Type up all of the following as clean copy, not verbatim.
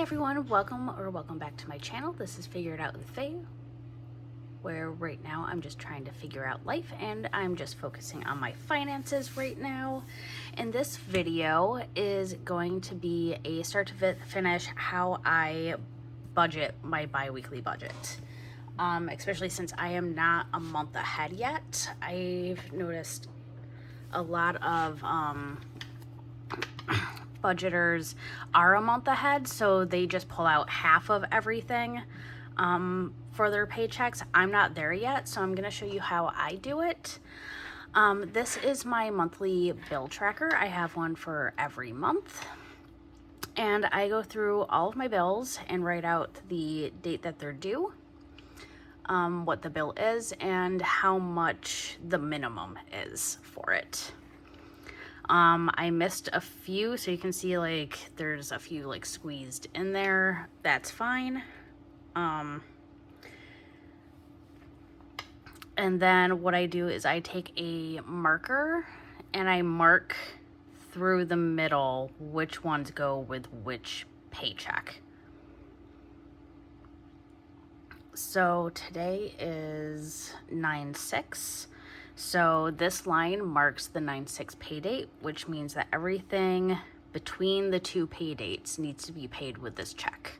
everyone, welcome back to my channel. This is Figure It Out with Faye, where right now I'm just trying to figure out life and I'm just focusing on my finances right now. And this video is going to be a start to finish how I budget my bi-weekly budget. Especially since I am not a month ahead yet. I've noticed a lot of budgeters are a month ahead, so they just pull out half of everything for their paychecks. I'm not there yet, so I'm going to show you how I do it. This is my monthly bill tracker. I have one for every month, and I go through all of my bills and write out the date that they're due, what the bill is, and how much the minimum is for it. I missed a few, so you can see like there's a few like squeezed in there. That's fine. And then what I do is I take a marker and I mark through the middle which ones go with which paycheck. So today is 9/6. So this line marks the 9/6 pay date, which means that everything between the two pay dates needs to be paid with this check.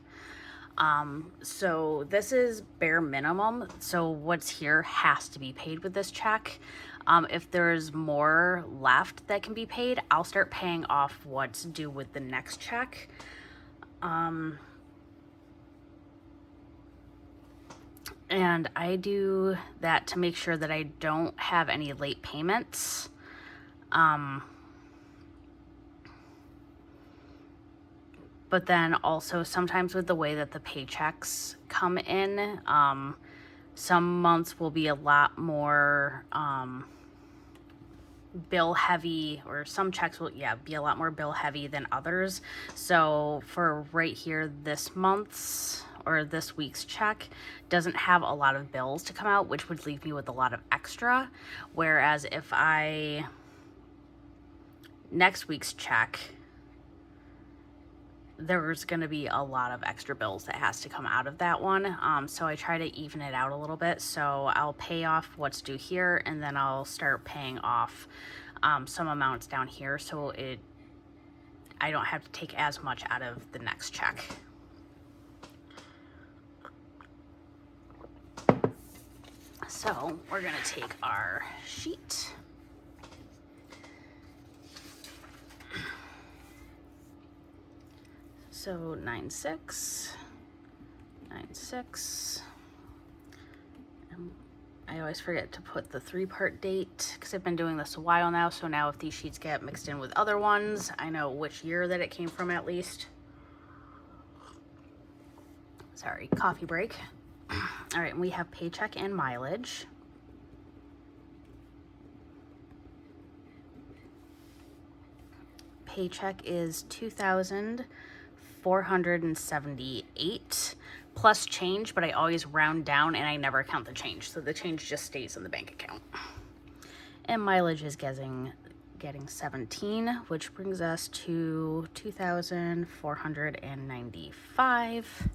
So this is bare minimum. So what's here has to be paid with this check. If there's more left that can be paid, I'll start paying off what's due with the next check. And I do that to make sure that I don't have any late payments. But then also sometimes with the way that the paychecks come in, some months will be a lot more bill heavy, or some checks will be a lot more bill heavy than others. So for right here, this month's or this week's check doesn't have a lot of bills to come out, which would leave me with a lot of extra. Whereas if next week's check, there's going to be a lot of extra bills that has to come out of that one. So I try to even it out a little bit. So I'll pay off what's due here, and then I'll start paying off some amounts down here, so I don't have to take as much out of the next check. So we're going to take our sheet. So 9/6, 9/6. I always forget to put the 3-part date because I've been doing this a while now. So now if these sheets get mixed in with other ones, I know which year that it came from at least. Sorry, coffee break. All right, and we have paycheck and mileage. Paycheck is $2,478 plus change, but I always round down and I never count the change, so the change just stays in the bank account. And mileage is getting 17, which brings us to $2,495.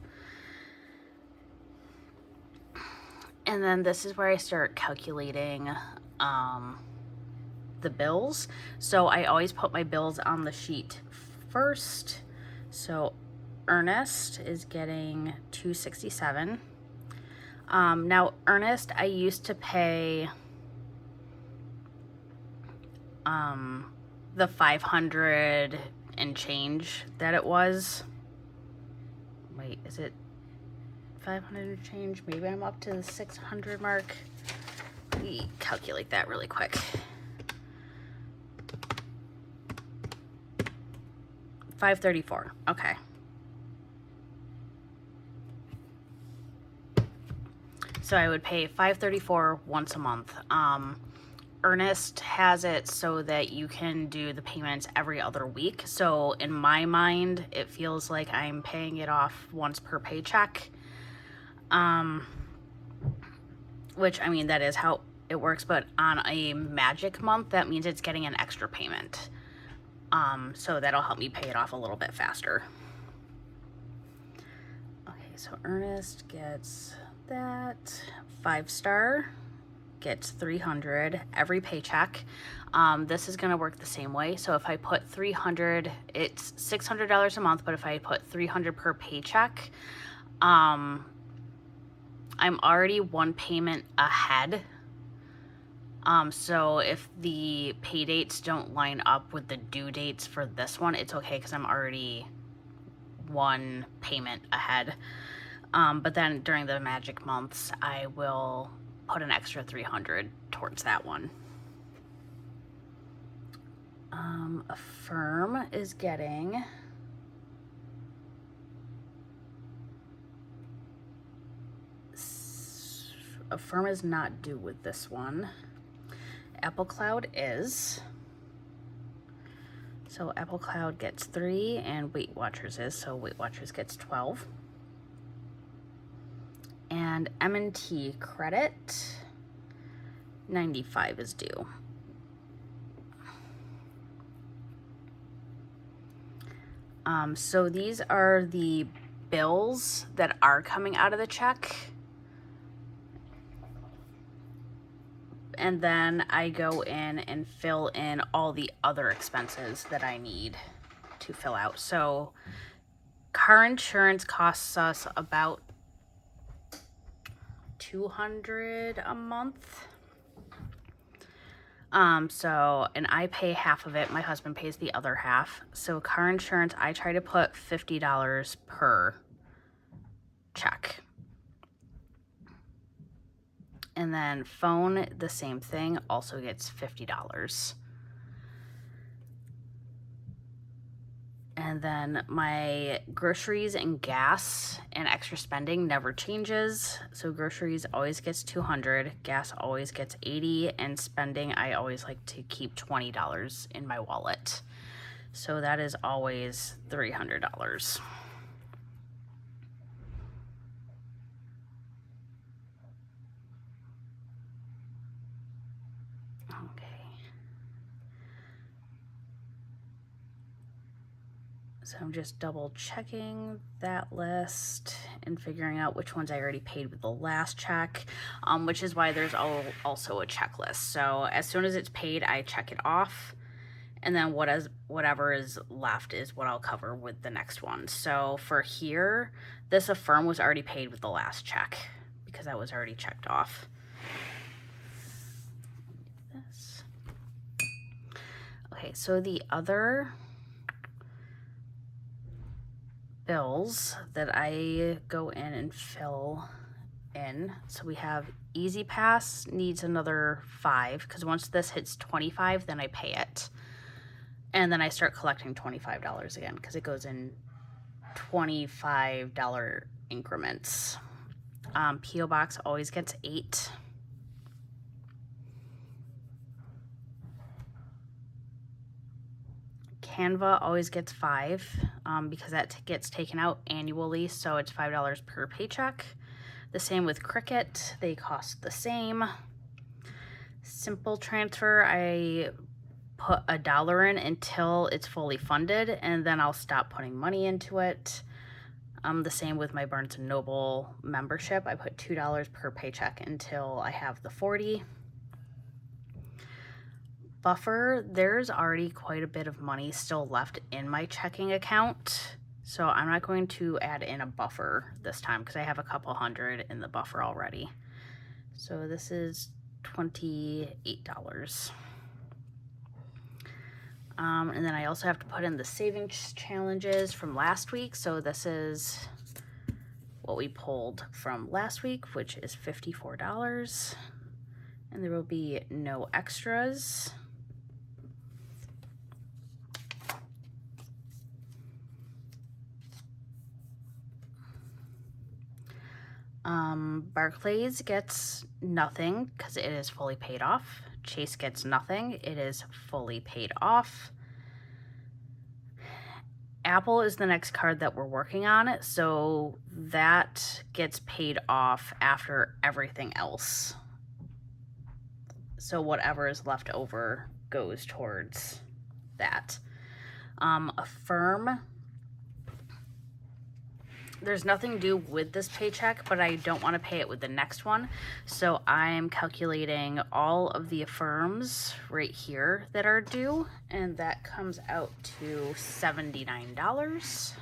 And then this is where I start calculating the bills. So I always put my bills on the sheet first. So Ernest is getting $267. Now Ernest, I used to pay the 500 and change that it was. Wait, is it 500 and change? Maybe I'm up to the 600 mark. Let me calculate that really quick. $534. Okay. So I would pay $534 once a month. Ernest has it so that you can do the payments every other week. So in my mind, it feels like I'm paying it off once per paycheck. Which, I mean, that is how it works, but on a magic month, that means it's getting an extra payment. So that'll help me pay it off a little bit faster. so Ernest gets that. 5-star gets 300 every paycheck. This is going to work the same way. So if I put 300, it's $600 a month, but if I put 300 per paycheck, I'm already one payment ahead. So if the pay dates don't line up with the due dates for this one, it's okay because I'm already one payment ahead. But then during the magic months, I will put an extra 300 towards that one. Affirm is getting Affirm is not due with this one. Apple Cloud is. So Apple Cloud gets 3 and Weight Watchers is, so Weight Watchers gets 12. And M&T credit, 95 is due. So these are the bills that are coming out of the check. And then I go in and fill in all the other expenses that I need to fill out. So car insurance costs us about $200 a month. And I pay half of it. My husband pays the other half. So car insurance, I try to put $50 per check. And then phone, the same thing, also gets $50. And then my groceries and gas and extra spending never changes. So groceries always gets $200, gas always gets $80, and spending I always like to keep $20 in my wallet. So that is always $300. So I'm just double checking that list and figuring out which ones I already paid with the last check, which is why there's also a checklist. So as soon as it's paid, I check it off, and then whatever is left is what I'll cover with the next one. So for here, this Affirm was already paid with the last check because that was already checked off. This. Okay, so the other bills that I go in and fill in. So we have Easy Pass needs another 5 because once this hits 25, then I pay it. And then I start collecting $25 again because it goes in $25 increments. P.O. Box always gets 8. Canva always gets 5 because that gets taken out annually, so it's $5 per paycheck. The same with Cricut, they cost the same. Simple Transfer, I put $1 in until it's fully funded, and then I'll stop putting money into it. The same with my Barnes & Noble membership, I put $2 per paycheck until I have the 40. Buffer, there's already quite a bit of money still left in my checking account, so I'm not going to add in a buffer this time because I have a couple hundred in the buffer already. So this is $28. And then I also have to put in the savings challenges from last week. So this is what we pulled from last week, which is $54. And there will be no extras. Barclays gets nothing because it is fully paid off. Chase gets nothing. It is fully paid off. Apple is the next card that we're working on, so that gets paid off after everything else. So whatever is left over goes towards that. Affirm there's nothing due with this paycheck, but I don't want to pay it with the next one. So I'm calculating all of the affirms right here that are due, and that comes out to $79.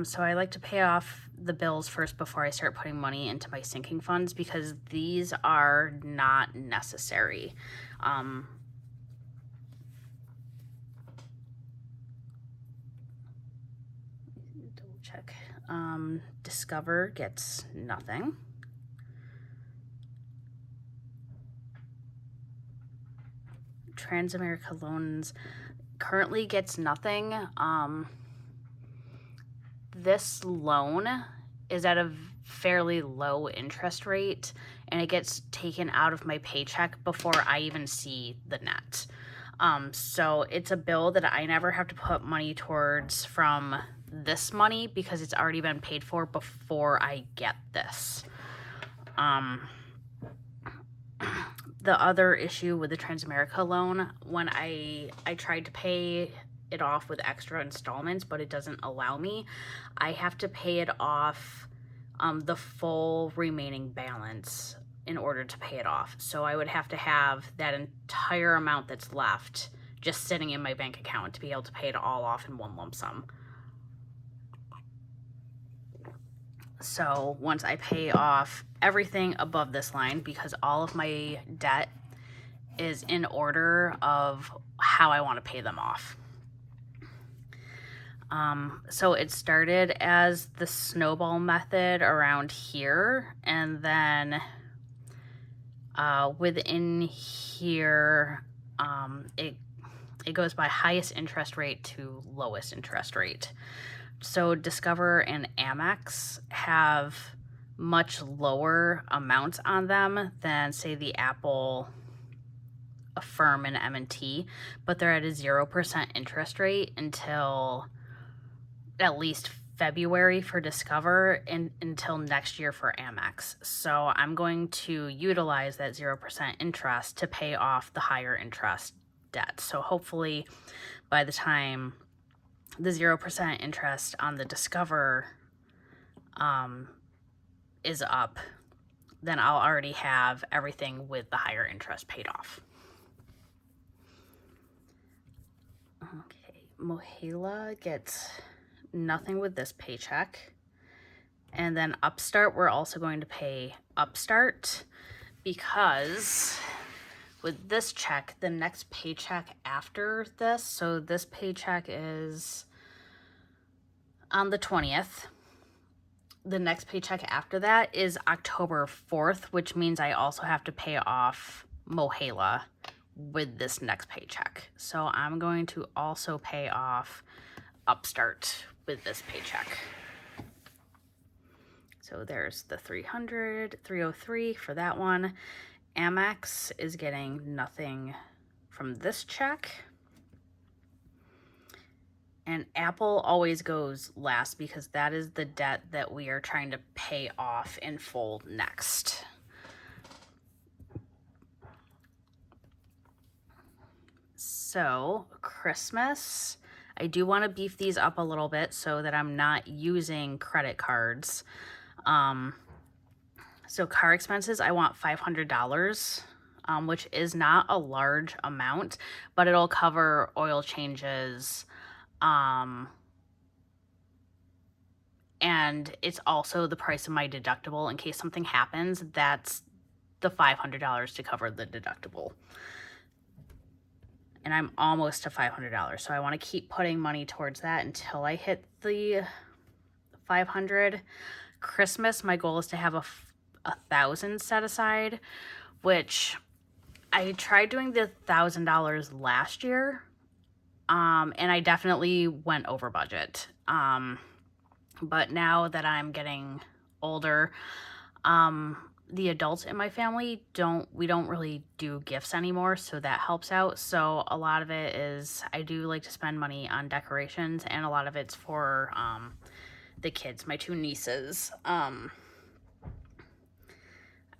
So I like to pay off the bills first before I start putting money into my sinking funds, because these are not necessary. Double check. Discover gets nothing. Transamerica Loans currently gets nothing. This loan is at a fairly low interest rate, and it gets taken out of my paycheck before I even see the net. So it's a bill that I never have to put money towards from this money, because it's already been paid for before I get this. The other issue with the Transamerica loan, when I tried to pay it off with extra installments, but it doesn't allow me, I have to pay it off the full remaining balance in order to pay it off. So I would have to have that entire amount that's left just sitting in my bank account to be able to pay it all off in one lump sum. So once I pay off everything above this line, because all of my debt is in order of how I want to pay them off. So it started as the snowball method around here, and then within here, it goes by highest interest rate to lowest interest rate. So Discover and Amex have much lower amounts on them than, say, the Apple, Affirm, and M&T, but they're at a 0% interest rate until at least February for Discover, and until next year for Amex. So I'm going to utilize that 0% interest to pay off the higher interest debt. So hopefully by the time the 0% interest on the Discover is up, then I'll already have everything with the higher interest paid off. Okay, Mohela gets nothing with this paycheck. And then Upstart, we're also going to pay Upstart, because with this check, the next paycheck after this, so this paycheck is on the 20th. The next paycheck after that is October 4th, which means I also have to pay off Mohela with this next paycheck. So I'm going to also pay off Upstart with this paycheck. So there's the 303 for that one. Amex is getting nothing from this check. And Apple always goes last, because that is the debt that we are trying to pay off in full next. So Christmas, I do want to beef these up a little bit so that I'm not using credit cards. So car expenses, I want $500, which is not a large amount, but it'll cover oil changes, and it's also the price of my deductible. In case something happens, that's the $500 to cover the deductible. And I'm almost to $500, so I want to keep putting money towards that until I hit the 500. Christmas, my goal is to have $1,000 set aside, which I tried doing the $1,000 last year, and I definitely went over budget. But now that I'm getting older, the adults in my family don't really do gifts anymore, so that helps out. So a lot of it is, I do like to spend money on decorations, and a lot of it's for the kids, my two nieces. I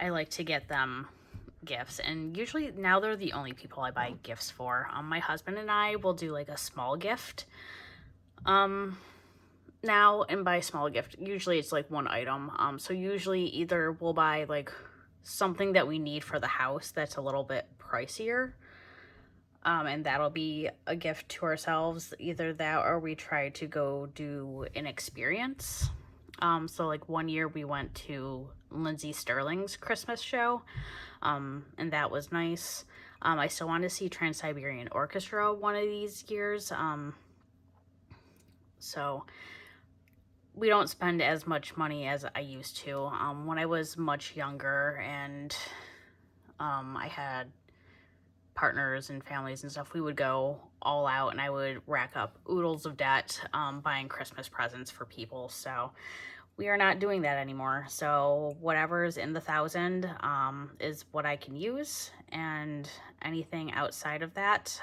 like to get them gifts, and usually now they're the only people I buy gifts for. My husband and I will do like a small gift now, and by small gift, usually it's like one item. So usually either we'll buy like something that we need for the house that's a little bit pricier, and that'll be a gift to ourselves. Either that or we try to go do an experience. So like one year we went to Lindsey Sterling's Christmas show, and that was nice. I still want to see Trans-Siberian Orchestra one of these years. So we don't spend as much money as I used to. When I was much younger and I had partners and families and stuff, we would go all out and I would rack up oodles of debt buying Christmas presents for people. So we are not doing that anymore. So whatever's in the $1,000 is what I can use, and anything outside of that,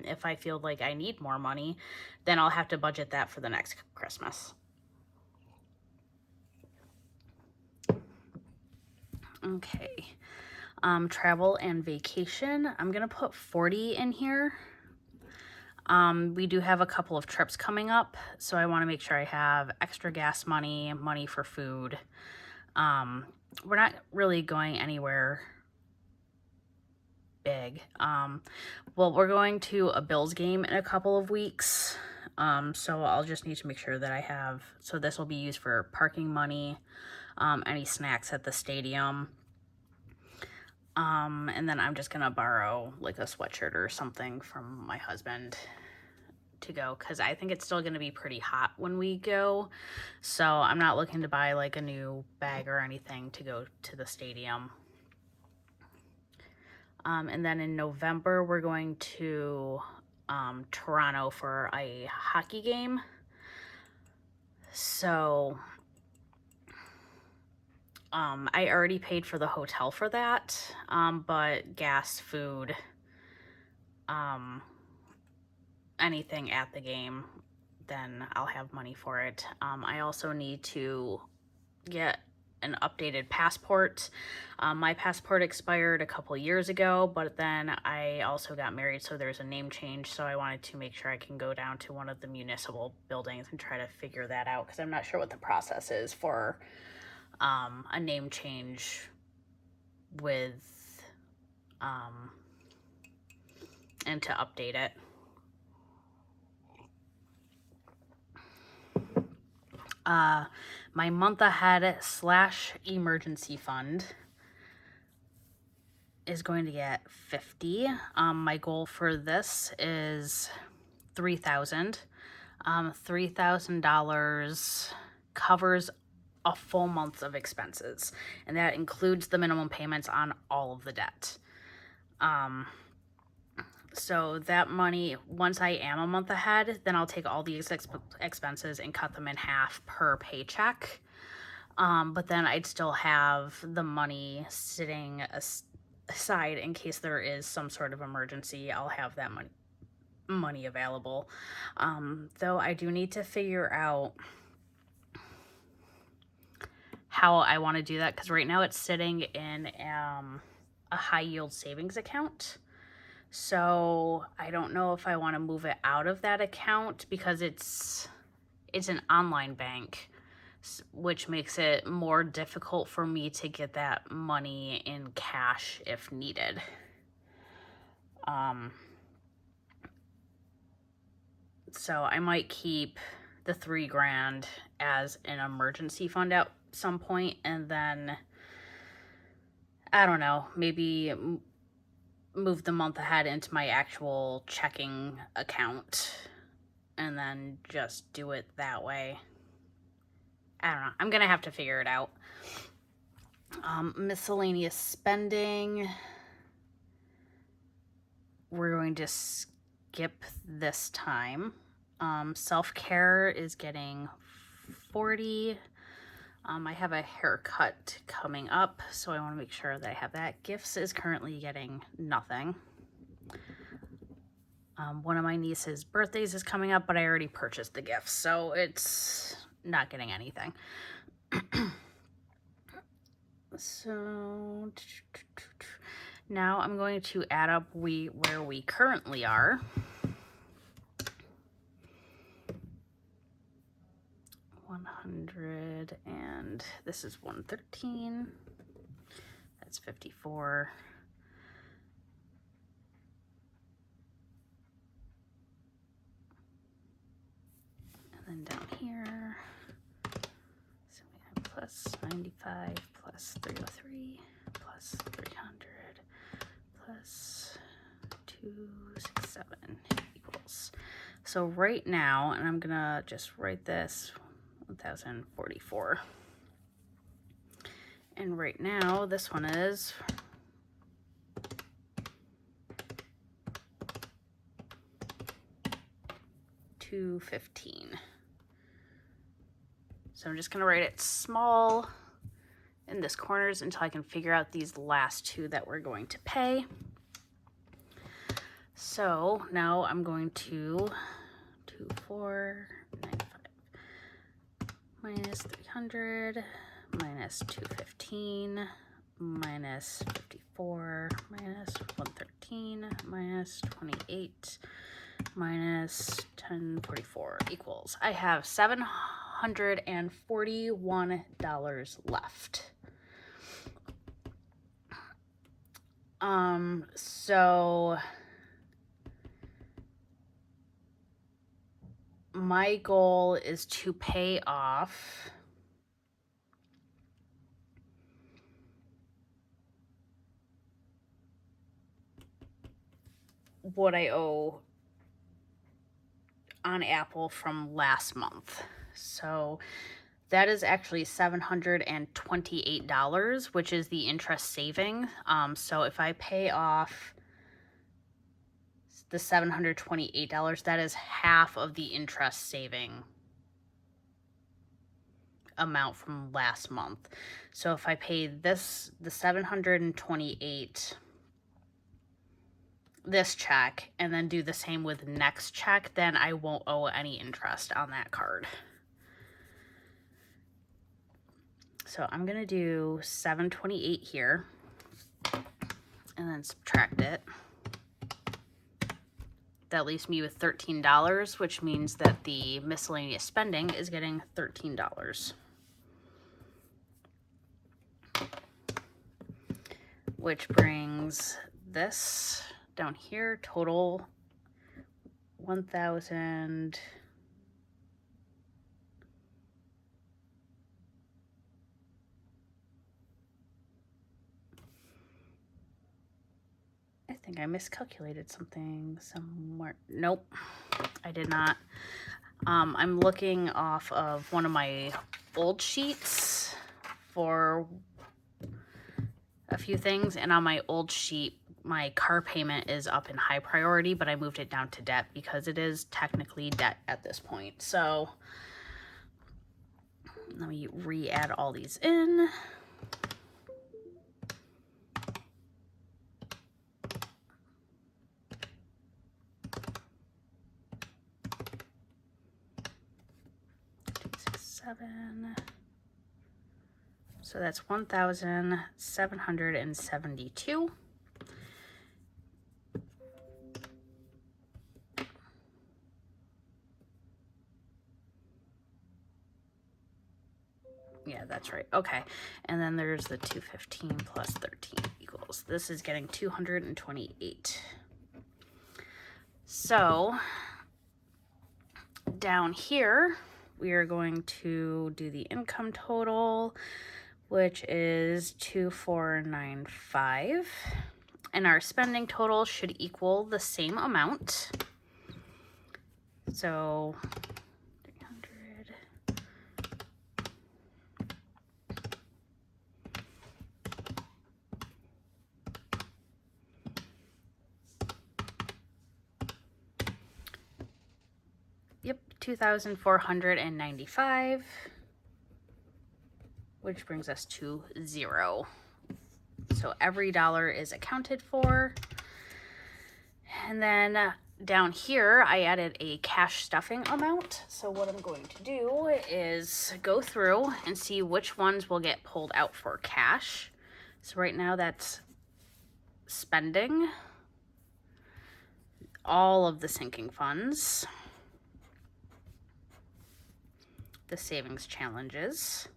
if I feel like I need more money, then I'll have to budget that for the next Christmas. Okay. Travel and vacation, I'm gonna put 40 in here. We do have a couple of trips coming up, so I want to make sure I have extra gas money, money for food. We're not really going anywhere big. Well, we're going to a Bills game in a couple of weeks, so I'll just need to make sure that I have, so this will be used for parking money, any snacks at the stadium. And then I'm just gonna borrow like a sweatshirt or something from my husband to go, because I think it's still gonna be pretty hot when we go, so I'm not looking to buy like a new bag or anything to go to the stadium. And then in November we're going to Toronto for a hockey game, so I already paid for the hotel for that, but gas, food, anything at the game, then I'll have money for it. I also need to get an updated passport. My passport expired a couple years ago, but then I also got married, so there's a name change, so I wanted to make sure I can go down to one of the municipal buildings and try to figure that out, because I'm not sure what the process is for a name change with and to update it. My month ahead / emergency fund is going to get 50. My goal for this is $3,000. $3,000 covers a full month of expenses, and that includes the minimum payments on all of the debt. So that money, once I am a month ahead, then I'll take all these expenses and cut them in half per paycheck. But then I'd still have the money sitting aside in case there is some sort of emergency. I'll have that money available. Though I do need to figure out how I want to do that, because right now it's sitting in a high yield savings account. So I don't know if I want to move it out of that account, because it's an online bank, which makes it more difficult for me to get that money in cash if needed. So I might keep the $3,000 as an emergency fund at some point, and then I don't know, maybe move the month ahead into my actual checking account and then just do it that way. I don't know. I'm gonna have to figure it out. Miscellaneous spending, we're going to skip this time. Self-care is getting 40. I have a haircut coming up, so I want to make sure that I have that. Gifts is currently getting nothing. One of my niece's birthdays is coming up, but I already purchased the gifts, so it's not getting anything. So Now I'm going to add up where we currently are. $100, and this is $113. That's $54. And then down here, so we have plus 95 plus 303 plus 300 plus 267 equals. So right now, and I'm gonna just write this 1044. And right now, this one is $215. So I'm just gonna write it small in this corners until I can figure out these last two that we're going to pay. So now I'm going to 2495 minus 300 minus 215 minus 54 minus 113 minus 28 minus 1044 equals. I have $741 left. So my goal is to pay off what I owe on Apple from last month. So that is actually $728, which is the interest saving. So if I pay off the $728, that is half of the interest saving amount from last month. So if I pay this, the $728, this check, and then do the same with next check, then I won't owe any interest on that card. So I'm gonna do 728 here and then subtract it. That leaves me with $13, which means that the miscellaneous spending is getting $13. Which brings this down here, total 1,000. I think I miscalculated something somewhere. Nope, I did not. I'm looking off of one of my old sheets for a few things, and on my old sheet, my car payment is up in high priority, but I moved it down to debt because it is technically debt at this point. So let me re-add all these in. So that's 1,772. Yeah, that's right. Okay. And then there's the 215 plus 13 equals. This is getting 228. So down here, we are going to do the income total, which is 2,495. And our spending total should equal the same amount. So 300. Yep, 2,495, which brings us to 0. So every dollar is accounted for. And then down here, I added a cash stuffing amount. So what I'm going to do is go through and see which ones will get pulled out for cash. So right now that's spending, all of the sinking funds, the savings challenges,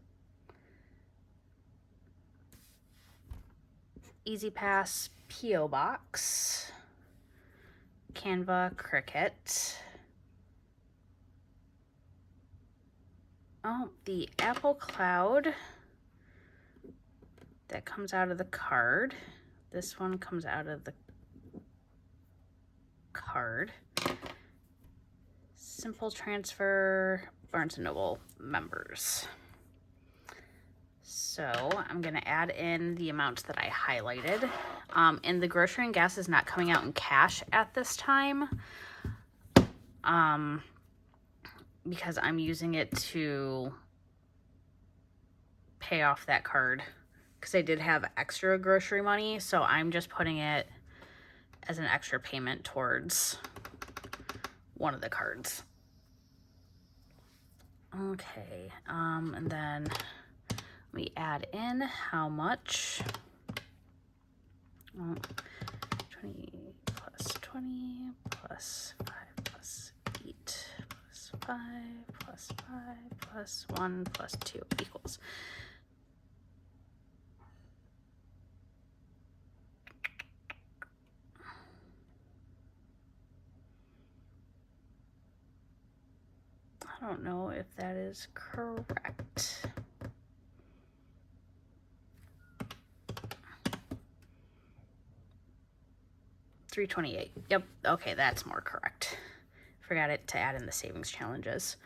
Easy Pass, P.O. Box, Canva, Cricut, oh, the Apple Cloud that comes out of the card. This one comes out of the card. Simple transfer, Barnes & Noble members. So I'm gonna add in the amounts that I highlighted. And the grocery and gas is not coming out in cash at this time, because I'm using it to pay off that card, because I did have extra grocery money, so I'm just putting it as an extra payment towards one of the cards. Okay, and then we add in how much. 20 plus 20 plus 5 plus 8 plus 5 plus 5 plus 1 plus 2 equals. I don't know if that is correct. $328. Yep. Okay, that's more correct. Forgot it to add in the savings challenges.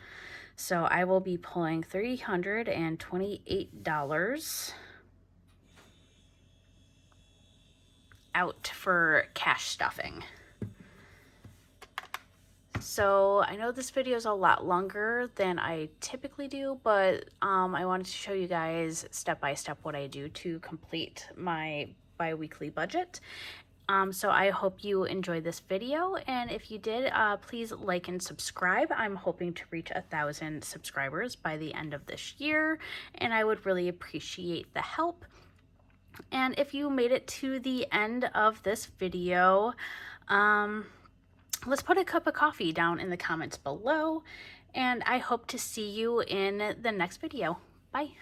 So I will be pulling $328 out for cash stuffing. So I know this video is a lot longer than I typically do, but I wanted to show you guys step by step what I do to complete my bi-weekly budget. So I hope you enjoyed this video, and if you did, please like and subscribe. I'm hoping to reach 1,000 subscribers by the end of this year, and I would really appreciate the help. And if you made it to the end of this video, let's put a cup of coffee down in the comments below, and I hope to see you in the next video. Bye.